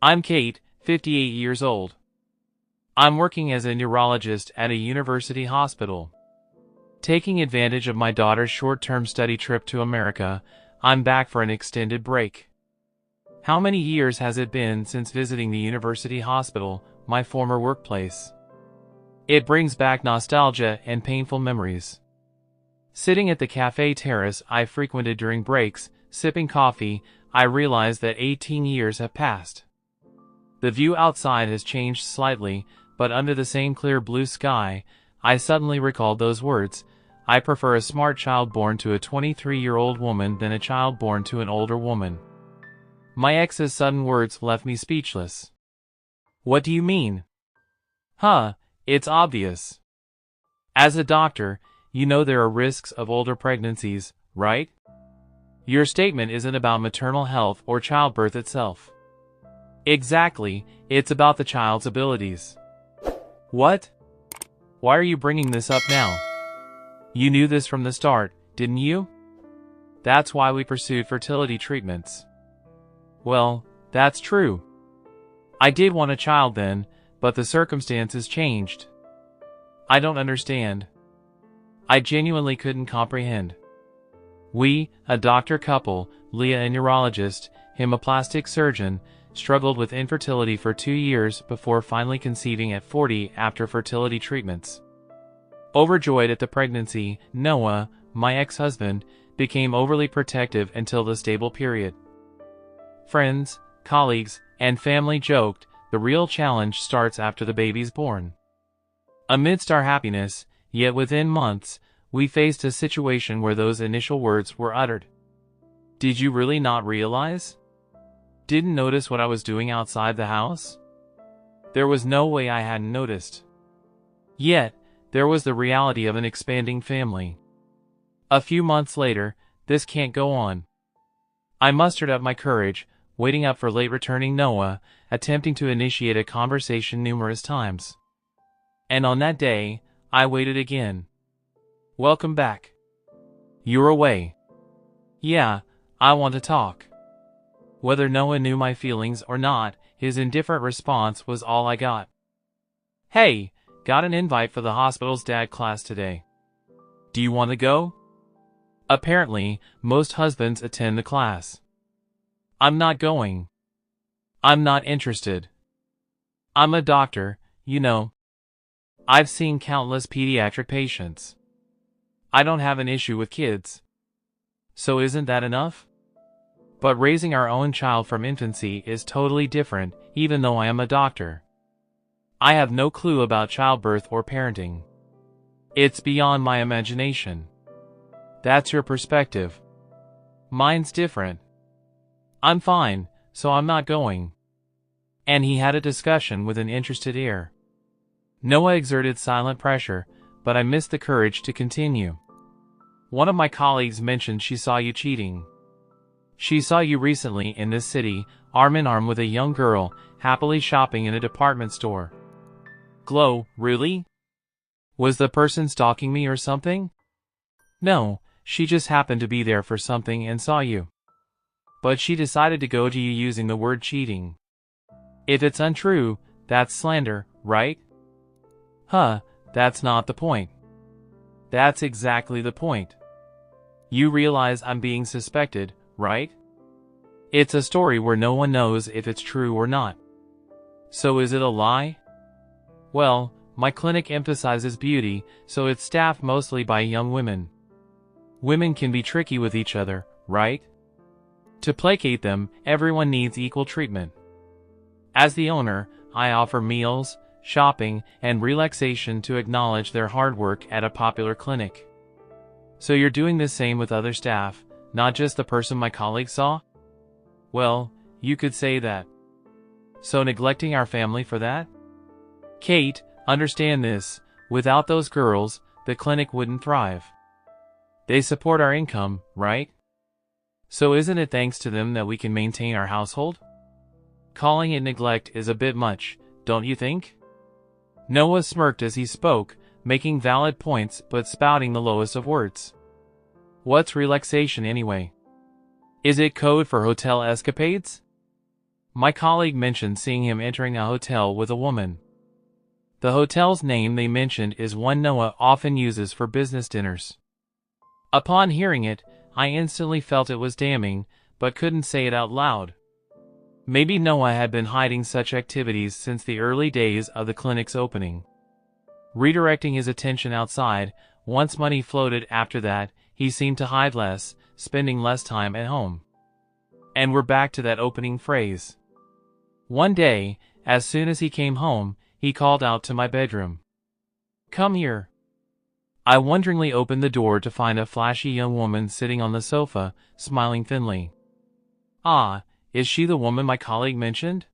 I'm Kate, 58 years old. I'm working as a neurologist at a university hospital. Taking advantage of my daughter's short-term study trip to America, I'm back for an extended break. How many years has it been since visiting the university hospital, my former workplace? It brings back nostalgia and painful memories. Sitting at the cafe terrace I frequented during breaks, sipping coffee, I realize that 18 years have passed. The view outside has changed slightly, but under the same clear blue sky, I suddenly recalled those words: I prefer a smart child born to a 23-year-old woman than a child born to an older woman. My ex's sudden words left me speechless. What do you mean? It's obvious. As a doctor, you know there are risks of older pregnancies, right? Your statement isn't about maternal health or childbirth itself. Exactly, it's about the child's abilities. What? Why are you bringing this up now? You knew this from the start, didn't you? That's why we pursued fertility treatments. Well, that's true. I did want a child then, but the circumstances changed. I don't understand. I genuinely couldn't comprehend. We, a doctor couple, Leah a neurologist, him a plastic surgeon, struggled with infertility for 2 years before finally conceiving at 40 after fertility treatments. Overjoyed at the pregnancy, Noah, my ex-husband, became overly protective until the stable period. Friends, colleagues, and family joked, the real challenge starts after the baby's born. Amidst our happiness, yet within months, we faced a situation where those initial words were uttered. Did you really not realize? Didn't notice what I was doing outside the house? There was no way I hadn't noticed. Yet, there was the reality of an expanding family. A few months later, this can't go on. I mustered up my courage, waiting up for late returning Noah, attempting to initiate a conversation numerous times. And on that day, I waited again. Welcome back. You're away. Yeah, I want to talk. Whether Noah knew my feelings or not, his indifferent response was all I got. Hey, got an invite for the hospital's dad class today. Do you want to go? Apparently, most husbands attend the class. I'm not going. I'm not interested. I'm a doctor, you know. I've seen countless pediatric patients. I don't have an issue with kids. So isn't that enough? But raising our own child from infancy is totally different, even though I am a doctor. I have no clue about childbirth or parenting. It's beyond my imagination. That's your perspective. Mine's different. I'm fine, so I'm not going. And he had a discussion with an interested ear. Noah exerted silent pressure, but I missed the courage to continue. One of my colleagues mentioned she saw you cheating. She saw you recently in this city, arm in arm with a young girl, happily shopping in a department store. Glow, really? Was the person stalking me or something? No, she just happened to be there for something and saw you. But she decided to go to you using the word cheating. If it's untrue, that's slander, right? That's not the point. That's exactly the point. You realize I'm being suspected, right? It's a story where no one knows if it's true or not. So is it a lie? Well, my clinic emphasizes beauty, so it's staffed mostly by young women. Women can be tricky with each other, right? To placate them, everyone needs equal treatment. As the owner, I offer meals, shopping, and relaxation to acknowledge their hard work at a popular clinic. So you're doing the same with other staff, not just the person my colleague saw? Well, you could say that. So neglecting our family for that? Kate, understand this, without those girls, the clinic wouldn't thrive. They support our income, right? So isn't it thanks to them that we can maintain our household? Calling it neglect is a bit much, don't you think? Noah smirked as he spoke, making valid points but spouting the lowest of words. What's relaxation anyway? Is it code for hotel escapades? My colleague mentioned seeing him entering a hotel with a woman. The hotel's name they mentioned is one Noah often uses for business dinners. Upon hearing it, I instantly felt it was damning, but couldn't say it out loud. Maybe Noah had been hiding such activities since the early days of the clinic's opening. Redirecting his attention outside, once money floated after that, he seemed to hide less, spending less time at home. And we're back to that opening phrase. One day, as soon as he came home, he called out to my bedroom. "Come here." I wonderingly opened the door to find a flashy young woman sitting on the sofa, smiling thinly. Ah, is she the woman my colleague mentioned?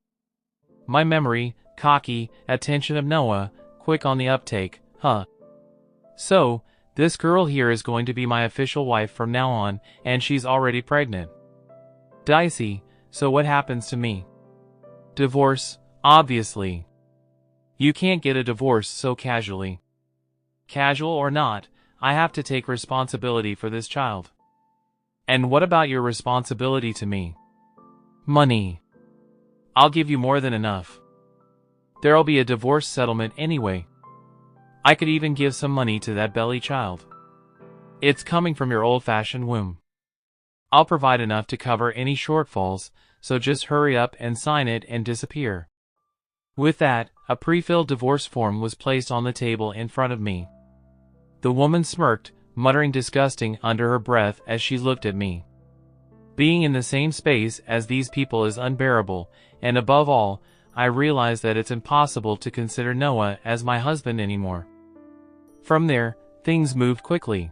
My memory, cocky, attention of Noah, quick on the uptake, huh? So, this girl here is going to be my official wife from now on, and she's already pregnant. Dicey, so what happens to me? Divorce, obviously. You can't get a divorce so casually. Casual or not, I have to take responsibility for this child. And what about your responsibility to me? Money. I'll give you more than enough. There'll be a divorce settlement anyway. I could even give some money to that belly child. It's coming from your old-fashioned womb. I'll provide enough to cover any shortfalls, so just hurry up and sign it and disappear. With that, a pre-filled divorce form was placed on the table in front of me. The woman smirked, muttering disgusting under her breath as she looked at me. Being in the same space as these people is unbearable, and above all, I realized that it's impossible to consider Noah as my husband anymore. From there, things moved quickly.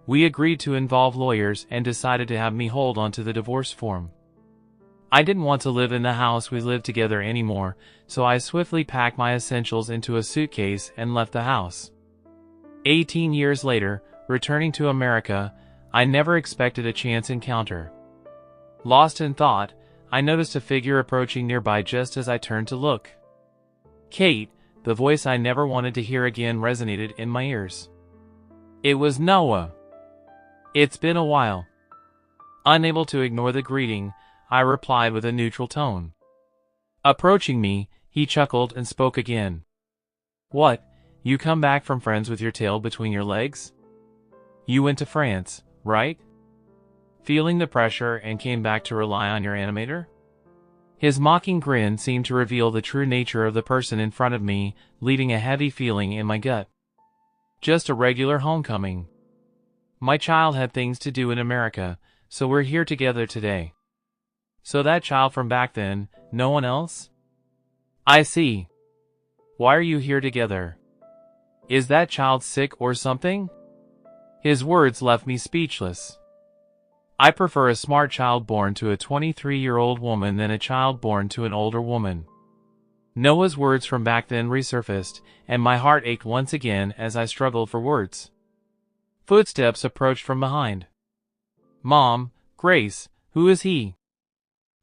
We agreed to involve lawyers and decided to have me hold onto the divorce form. I didn't want to live in the house we lived together anymore, so I swiftly packed my essentials into a suitcase and left the house. 18 years later, returning to America, I never expected a chance encounter. Lost in thought, I noticed a figure approaching nearby just as I turned to look. Kate, the voice I never wanted to hear again, resonated in my ears. It was Noah. It's been a while. Unable to ignore the greeting, I replied with a neutral tone. Approaching me, he chuckled and spoke again. What, you come back from friends with your tail between your legs? You went to France, right? Feeling the pressure and came back to rely on your animator? His mocking grin seemed to reveal the true nature of the person in front of me, leaving a heavy feeling in my gut. Just a regular homecoming. My child had things to do in America, so we're here together today. So that child from back then, no one else? I see. Why are you here together? Is that child sick or something? His words left me speechless. I prefer a smart child born to a 23-year-old woman than a child born to an older woman. Noah's words from back then resurfaced, and my heart ached once again as I struggled for words. Footsteps approached from behind. Mom, Grace, who is he?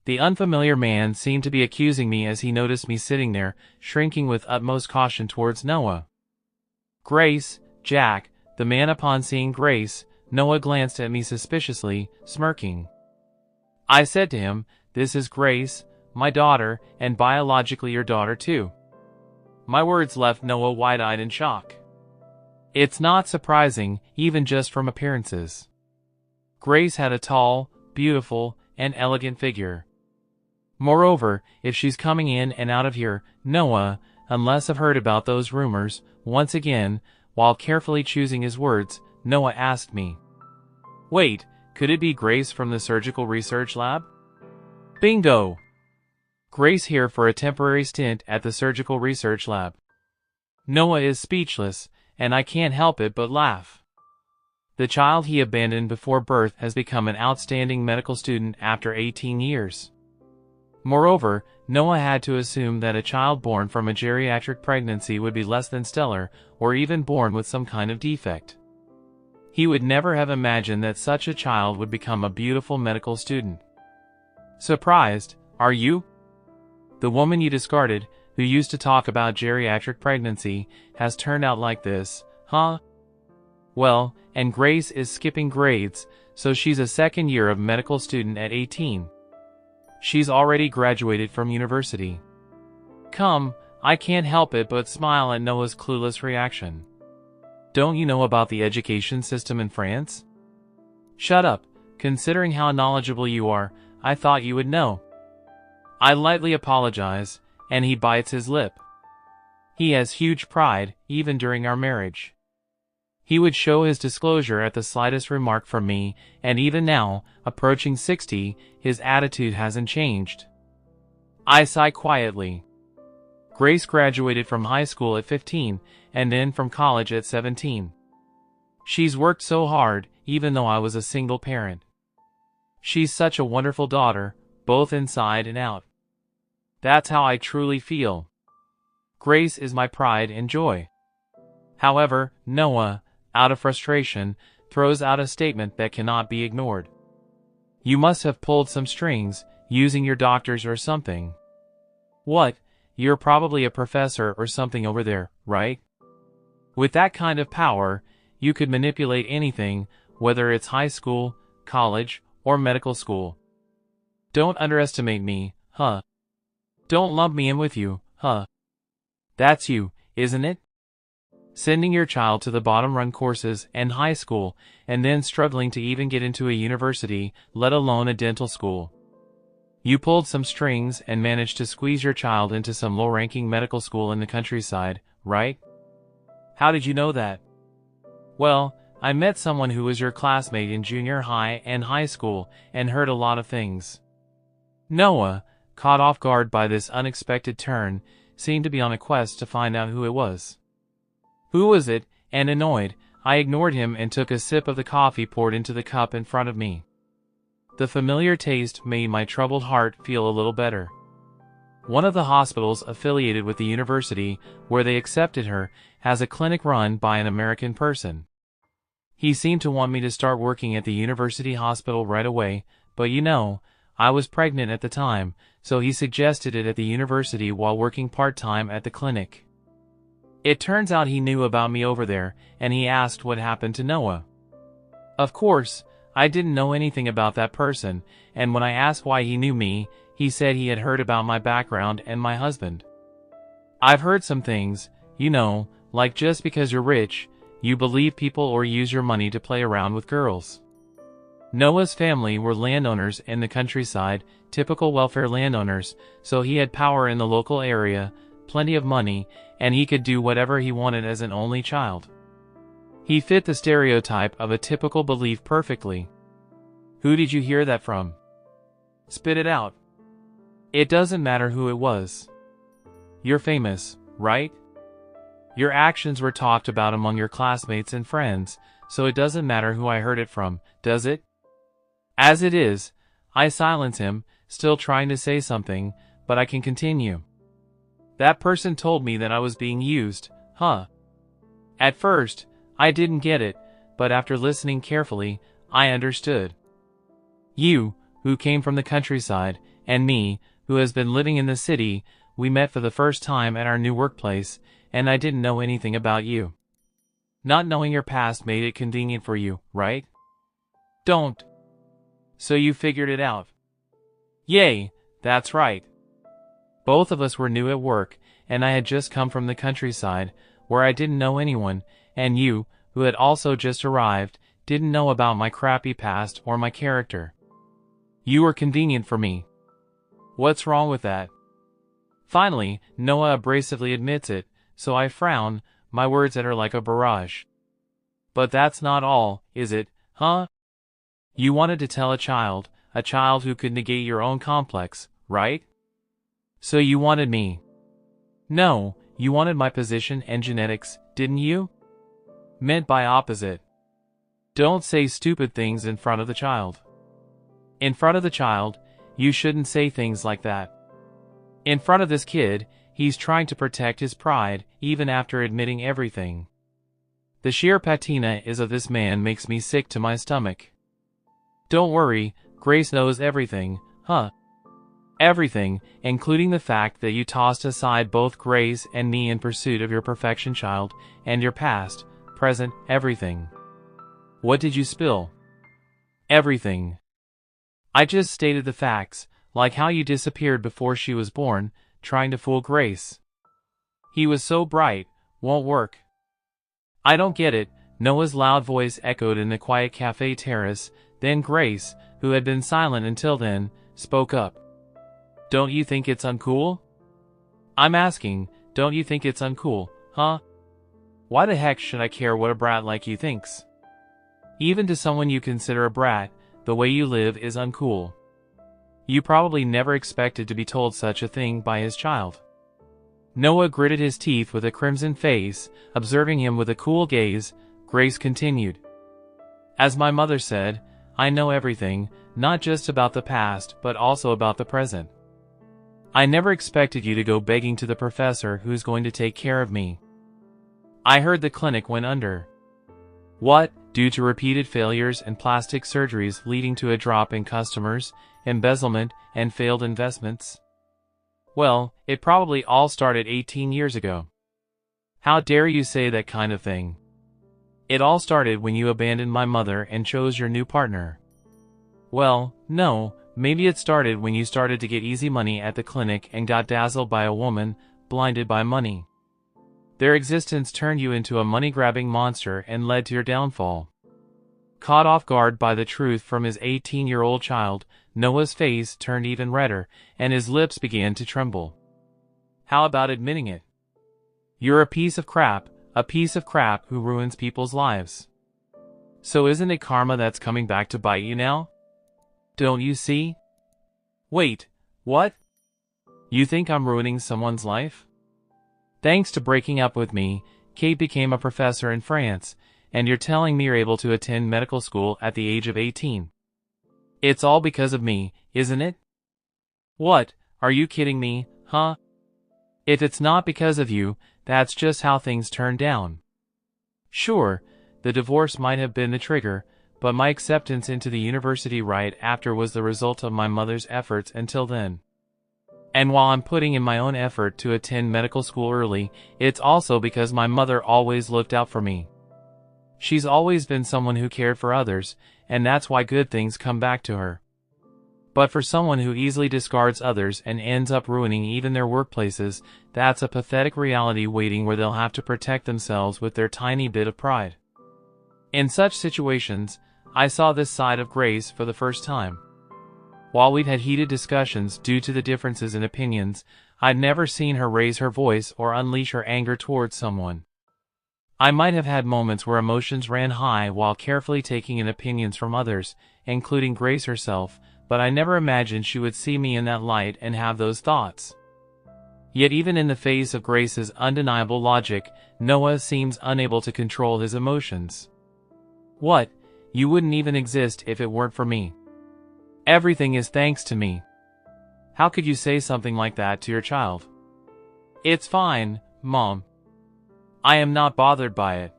The unfamiliar man seemed to be accusing me as he noticed me sitting there, shrinking with utmost caution towards Noah. Grace, Jack, the man. Upon seeing Grace, Noah glanced at me suspiciously, smirking. I said to him, "This is Grace, my daughter, and biologically your daughter too." My words left Noah wide-eyed in shock. It's not surprising, even just from appearances. Grace had a tall, beautiful, and elegant figure. Moreover, if she's coming in and out of here, Noah, unless I've heard about those rumors, once again, while carefully choosing his words, Noah asked me. Wait, could it be Grace from the surgical research lab? Bingo! Grace here for a temporary stint at the surgical research lab. Noah is speechless, and I can't help it but laugh. The child he abandoned before birth has become an outstanding medical student after 18 years. Moreover, Noah had to assume that a child born from a geriatric pregnancy would be less than stellar, or even born with some kind of defect. He would never have imagined that such a child would become a beautiful medical student. Surprised, are you? The woman you discarded, who used to talk about geriatric pregnancy, has turned out like this, huh? Well, and Grace is skipping grades, so she's a second year of medical student at 18. She's already graduated from university. Come, I can't help it but smile at Noah's clueless reaction. Don't you know about the education system in France? Shut up, considering how knowledgeable you are, I thought you would know. I lightly apologize, and he bites his lip. He has huge pride, even during our marriage. He would show his disclosure at the slightest remark from me, and even now, approaching 60, his attitude hasn't changed. I sigh quietly. Grace graduated from high school at 15, and then from college at 17. She's worked so hard, even though I was a single parent. She's such a wonderful daughter, both inside and out. That's how I truly feel. Grace is my pride and joy. However, Noah, out of frustration, throws out a statement that cannot be ignored. You must have pulled some strings, using your doctors or something. What? You're probably a professor or something over there, right? With that kind of power, you could manipulate anything, whether it's high school, college, or medical school. Don't underestimate me, huh? Don't lump me in with you, huh? That's you, isn't it? Sending your child to the bottom-run courses and high school, and then struggling to even get into a university, let alone a dental school. You pulled some strings and managed to squeeze your child into some low-ranking medical school in the countryside, right? How did you know that? Well, I met someone who was your classmate in junior high and high school, and heard a lot of things. Noah, caught off guard by this unexpected turn, seemed to be on a quest to find out who it was. Who was it? And annoyed, I ignored him and took a sip of the coffee poured into the cup in front of me. The familiar taste made my troubled heart feel a little better. One of the hospitals affiliated with the university where they accepted her has a clinic run by an American person. He seemed to want me to start working at the university hospital right away, but you know, I was pregnant at the time, so he suggested it at the university while working part-time at the clinic. It turns out he knew about me over there, and he asked what happened to Noah. Of course, I didn't know anything about that person, and when I asked why he knew me, he said he had heard about my background and my husband. I've heard some things, you know, like just because you're rich, you believe people or use your money to play around with girls. Noah's family were landowners in the countryside, typical welfare landowners, so he had power in the local area, plenty of money, and he could do whatever he wanted as an only child. He fit the stereotype of a typical belief perfectly. Who did you hear that from? Spit it out. It doesn't matter who it was. You're famous, right? Your actions were talked about among your classmates and friends, so it doesn't matter who I heard it from, does it? As it is, I silence him, still trying to say something, but I can continue. That person told me that I was being used, huh? At first, I didn't get it, but after listening carefully, I understood. You, who came from the countryside, and me, who has been living in the city, we met for the first time at our new workplace, and I didn't know anything about you. Not knowing your past made it convenient for you, right? Don't. So you figured it out. Yay, that's right. Both of us were new at work, and I had just come from the countryside, where I didn't know anyone, and you, who had also just arrived, didn't know about my crappy past or my character. You were convenient for me. What's wrong with that? Finally, Noah abrasively admits it, so I frown, my words at her like a barrage. But that's not all, is it, huh? You wanted to tell a child who could negate your own complex, right? So you wanted me. No, you wanted my position and genetics, didn't you? Meant by opposite. Don't say stupid things in front of the child. In front of the child, you shouldn't say things like that. In front of this kid, he's trying to protect his pride, even after admitting everything. The sheer patina is of this man makes me sick to my stomach. Don't worry, Grace knows everything, huh? Everything, including the fact that you tossed aside both Grace and me in pursuit of your perfection child, and your past, present, everything. What did you spill? Everything. I just stated the facts, Like how you disappeared before she was born, trying to fool Grace. He was so bright, won't work. I don't get it, Noah's loud voice echoed in the quiet cafe terrace. Then Grace, who had been silent until then, spoke up. Don't you think it's uncool? I'm asking, don't you think it's uncool, huh? Why the heck should I care what a brat like you thinks? Even to someone you consider a brat, the way you live is uncool. You probably never expected to be told such a thing by his child. Noah gritted his teeth with a crimson face, observing him with a cool gaze. Grace continued. As my mother said, I know everything, not just about the past, but also about the present. I never expected you to go begging to the professor who's going to take care of me. I heard the clinic went under. What, due to repeated failures and plastic surgeries leading to a drop in customers, embezzlement, and failed investments? Well, it probably all started 18 years ago. How dare you say that kind of thing? It all started when you abandoned my mother and chose your new partner. Well, no, maybe it started when you started to get easy money at the clinic and got dazzled by a woman, blinded by money. Their existence turned you into a money-grabbing monster and led to your downfall. Caught off guard by the truth from his 18-year-old child, Noah's face turned even redder, and his lips began to tremble. How about admitting it? You're a piece of crap who ruins people's lives. So isn't it karma that's coming back to bite you now? Don't you see? Wait, what? You think I'm ruining someone's life? Thanks to breaking up with me, Kate became a professor in France, and you're telling me you're able to attend medical school at the age of 18. It's all because of me, isn't it? What, are you kidding me, huh? If it's not because of you, that's just how things turned down. Sure, the divorce might have been the trigger, but my acceptance into the university right after was the result of my mother's efforts until then. And while I'm putting in my own effort to attend medical school early, it's also because my mother always looked out for me. She's always been someone who cared for others, and that's why good things come back to her. But for someone who easily discards others and ends up ruining even their workplaces, that's a pathetic reality waiting where they'll have to protect themselves with their tiny bit of pride. In such situations, I saw this side of Grace for the first time. While we'd had heated discussions due to the differences in opinions, I'd never seen her raise her voice or unleash her anger towards someone. I might have had moments where emotions ran high while carefully taking in opinions from others, including Grace herself, but I never imagined she would see me in that light and have those thoughts. Yet even in the face of Grace's undeniable logic, Noah seems unable to control his emotions. What? You wouldn't even exist if it weren't for me. Everything is thanks to me. How could you say something like that to your child? It's fine, Mom. I am not bothered by it.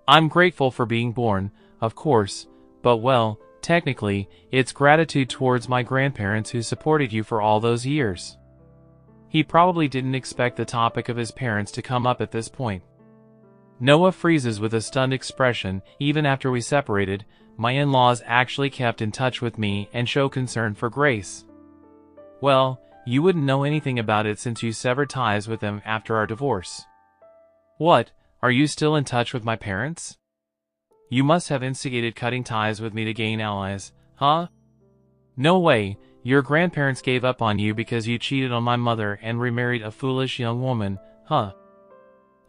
I'm grateful for being born, of course, but well, technically, it's gratitude towards my grandparents who supported you for all those years. He probably didn't expect the topic of his parents to come up at this point. Noah freezes with a stunned expression. Even after we separated, my in-laws actually kept in touch with me and show concern for Grace. Well, you wouldn't know anything about it since you severed ties with them after our divorce. What, are you still in touch with my parents? You must have instigated cutting ties with me to gain allies, huh? No way, your grandparents gave up on you because you cheated on my mother and remarried a foolish young woman, huh?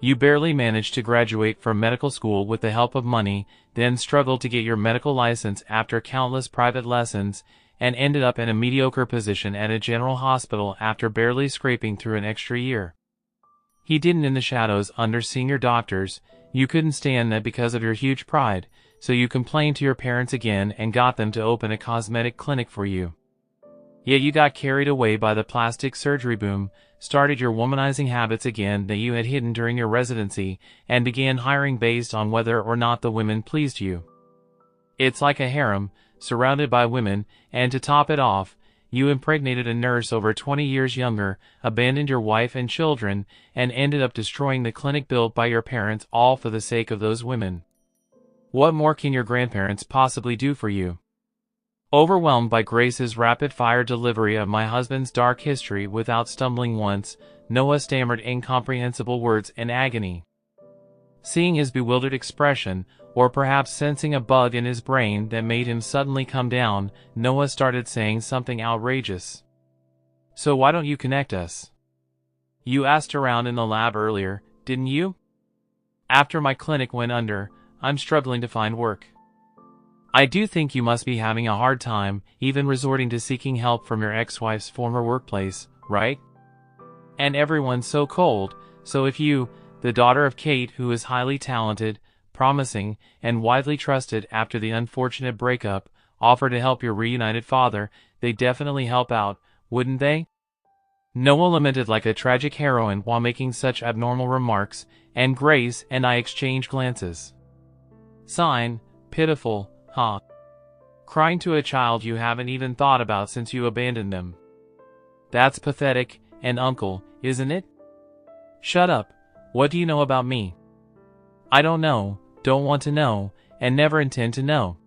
You barely managed to graduate from medical school with the help of money, then struggled to get your medical license after countless private lessons, and ended up in a mediocre position at a general hospital after barely scraping through an extra year. He didn't in the shadows under senior doctors. You couldn't stand that because of your huge pride, so you complained to your parents again and got them to open a cosmetic clinic for you. Yet you got carried away by the plastic surgery boom, started your womanizing habits again that you had hidden during your residency, and began hiring based on whether or not the women pleased you. It's like a harem, surrounded by women, and to top it off, you impregnated a nurse over 20 years younger, abandoned your wife and children, and ended up destroying the clinic built by your parents, all for the sake of those women. What more can your grandparents possibly do for you? Overwhelmed by Grace's rapid-fire delivery of my husband's dark history without stumbling once, Noah stammered incomprehensible words in agony. Seeing his bewildered expression, or perhaps sensing a bug in his brain that made him suddenly come down, Noah started saying something outrageous. "So why don't you connect us? You asked around in the lab earlier, didn't you? After my clinic went under, I'm struggling to find work. I do think you must be having a hard time, even resorting to seeking help from your ex-wife's former workplace, right? And everyone's so cold, so if you, the daughter of Kate, who is highly talented, promising, and widely trusted after the unfortunate breakup, offer to help your reunited father, they definitely help out, wouldn't they?" Noah lamented like a tragic heroine while making such abnormal remarks, and Grace and I exchanged glances. Sign, pitiful, huh? Crying to a child you haven't even thought about since you abandoned them. That's pathetic, and uncle, isn't it? Shut up. What do you know about me? I don't know, don't want to know, and never intend to know.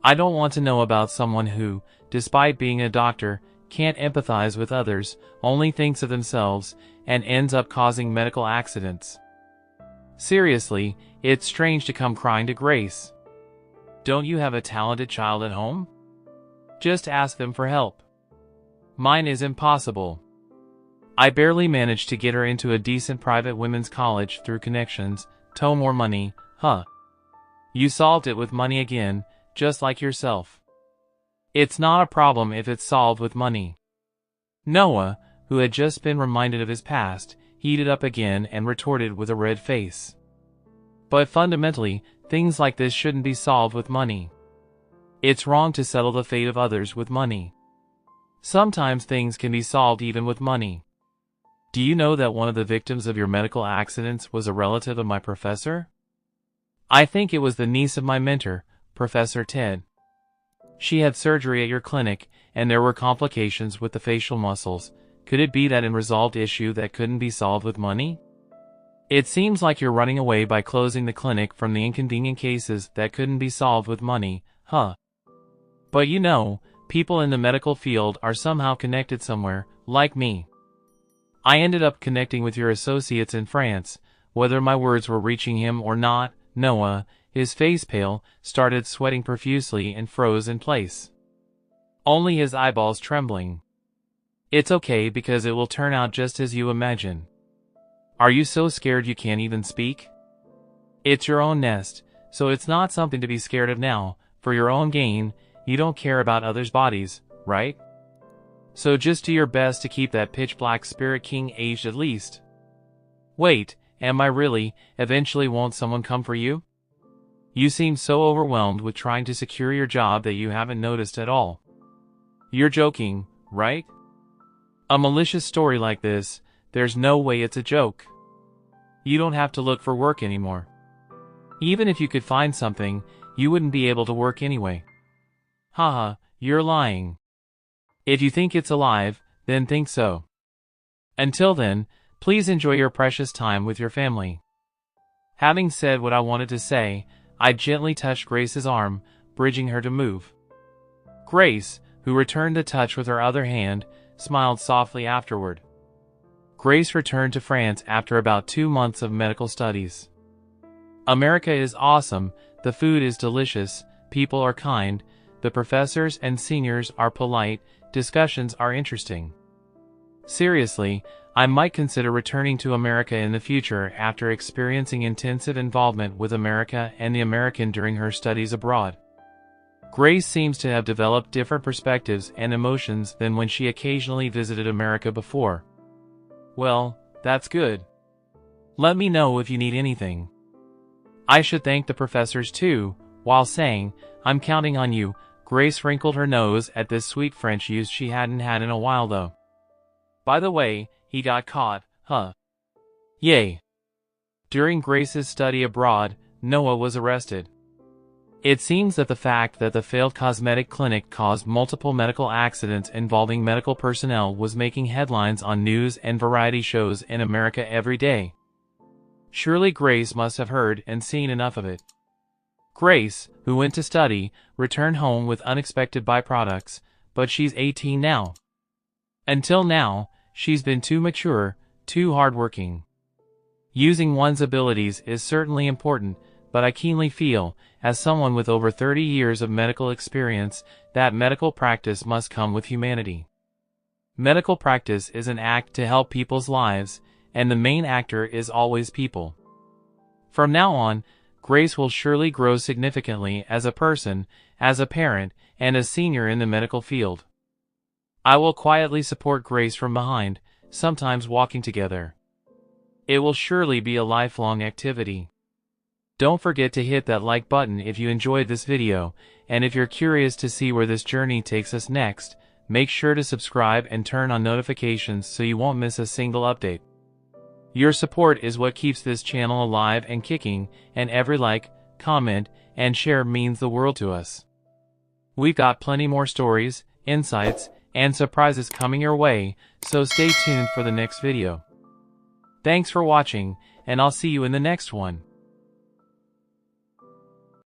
I don't want to know about someone who, despite being a doctor, can't empathize with others, only thinks of themselves, and ends up causing medical accidents. Seriously, it's strange to come crying to Grace. Don't you have a talented child at home? Just ask them for help. Mine is impossible. I barely managed to get her into a decent private women's college through connections, more money, huh? You solved it with money again, just like yourself. It's not a problem if it's solved with money. Noah, who had just been reminded of his past, heated up again and retorted with a red face. But fundamentally, things like this shouldn't be solved with money. It's wrong to settle the fate of others with money. Sometimes things can be solved even with money. Do you know that one of the victims of your medical accidents was a relative of my professor? I think it was the niece of my mentor, Professor Ted. She had surgery at your clinic, and there were complications with the facial muscles. Could it be that unresolved issue that couldn't be solved with money? It seems like you're running away by closing the clinic from the inconvenient cases that couldn't be solved with money, huh? But you know, people in the medical field are somehow connected somewhere, like me. I ended up connecting with your associates in France. Whether my words were reaching him or not, Noah, his face pale, started sweating profusely and froze in place. Only his eyeballs trembling. It's okay because it will turn out just as you imagine. Are you so scared you can't even speak? It's your own nest, so it's not something to be scared of now. For your own gain, you don't care about others' bodies, right? So just do your best to keep that pitch-black Spirit King aged at least. Wait, am I really? Eventually won't someone come for you? You seem so overwhelmed with trying to secure your job that you haven't noticed at all. You're joking, right? A malicious story like this, there's no way it's a joke. You don't have to look for work anymore. Even if you could find something, you wouldn't be able to work anyway. Haha, you're lying. If you think it's alive, then think so. Until then, please enjoy your precious time with your family. Having said what I wanted to say, I gently touched Grace's arm, bridging her to move. Grace, who returned the touch with her other hand, smiled softly afterward. Grace returned to France after about 2 months of medical studies. America is awesome, the food is delicious, people are kind, the professors and seniors are polite, discussions are interesting. Seriously, I might consider returning to America in the future after experiencing intensive involvement with America and the American during her studies abroad. Grace seems to have developed different perspectives and emotions than when she occasionally visited America before. Well, that's good. Let me know if you need anything. I should thank the professors too, while saying, I'm counting on you. Grace wrinkled her nose at this sweet French use she hadn't had in a while though. By the way, he got caught, huh? Yay. During Grace's study abroad, Noah was arrested. It seems that the fact that the failed cosmetic clinic caused multiple medical accidents involving medical personnel was making headlines on news and variety shows in America every day. Surely Grace must have heard and seen enough of it. Grace, who went to study, returned home with unexpected byproducts, but she's 18 now. Until now, she's been too mature, too hardworking. Using one's abilities is certainly important, but I keenly feel, as someone with over 30 years of medical experience, that medical practice must come with humanity. Medical practice is an act to help people's lives, and the main actor is always people. From now on, Grace will surely grow significantly as a person, as a parent, and a senior in the medical field. I will quietly support Grace from behind, sometimes walking together. It will surely be a lifelong activity. Don't forget to hit that like button if you enjoyed this video, and if you're curious to see where this journey takes us next, make sure to subscribe and turn on notifications so you won't miss a single update. Your support is what keeps this channel alive and kicking, and every like, comment, and share means the world to us. We've got plenty more stories, insights, and surprises coming your way, so stay tuned for the next video. Thanks for watching, and I'll see you in the next one.